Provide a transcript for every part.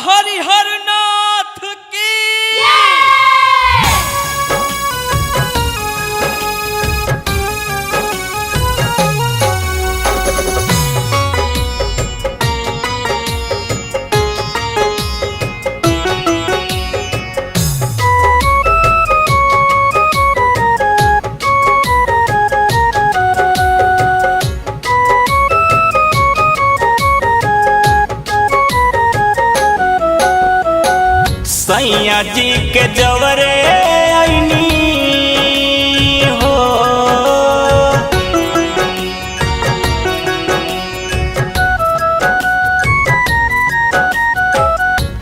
हरिहर नाथ की सैया जी के जवरे आईनी हो।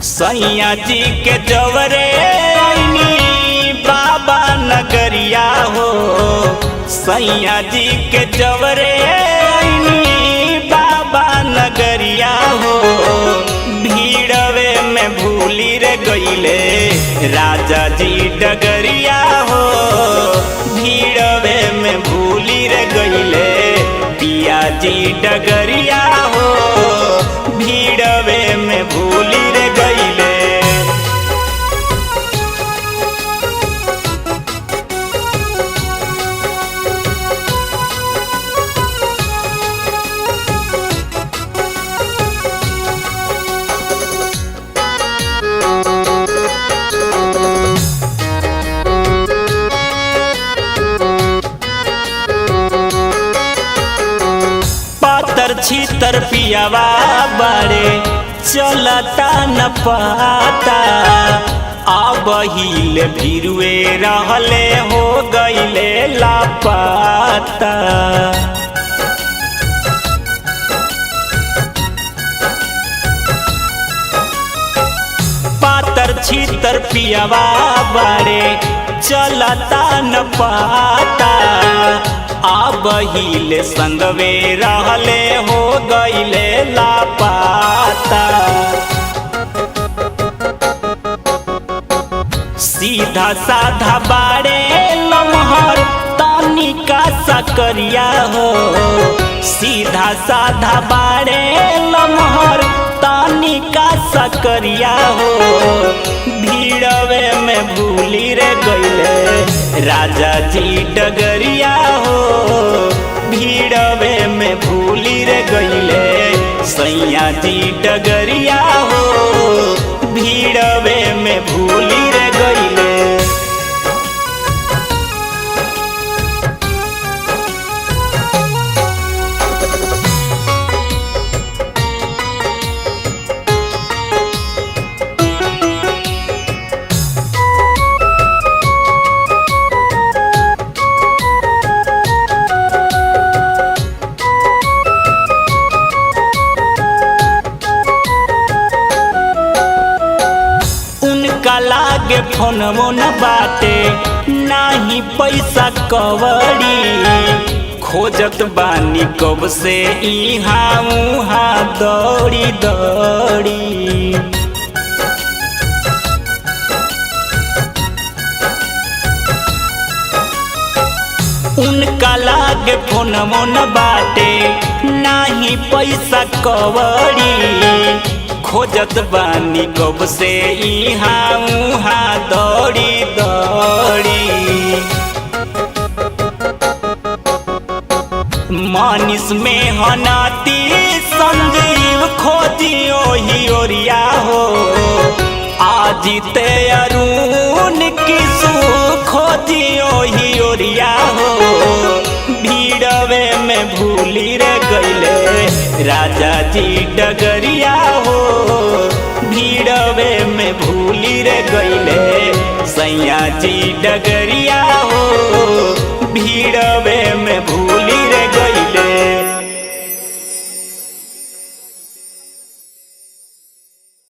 सैया जी के जवरे आईनी बाबा नगरिया हो। सैया जी के जवरे आईनी बाबा नगरिया हो। भीड़वे में भूली रे गईले राजा जी डगरिया हो। भीड़वे में भूली रे गईले पिया जी डगरिया हो। भीड़वे में भूली रे गईले। छीतर पियावा बारे चलता न पाता। अब हिले भिरुए रहले हो गईले लापाता। पातर छीतर पियावा बारे चलता न पाता। अब हिले संगवे रहले हो गईले लापाता। सीधा साधा बाड़े लम्हर तनिका सकरिया हो। सीधा साधा बाड़े लम्हर तनिका सकरिया हो। भीड़वे में भूली रे गईले राजा जी डगरिया हो। भीड़वे में भूली रे गईले सैया जी डगरिया हो। भीड़वे में भूली रे गईले। लागे फोनवो न बाटे नाही पैसा कवड़ी। खोजत बानी कब से इहाँ उहाँ दौड़ी दौड़ी। उनका लागे फोनवो न बाटे नाही पैसा कवड़ी। खोजत बानी कब से इहाँ उहाँ दौड़ी दौड़ी। मानिस में हनाती संजीव खोजियो ही ओरिया हो। आजिते अरुण किसु खोजियो ही ओरिया हो। भीड़वे में भूली रे गईले राजा जी डगरिया हो। भीड़वे में भूली रे गईले सैया जी डगरिया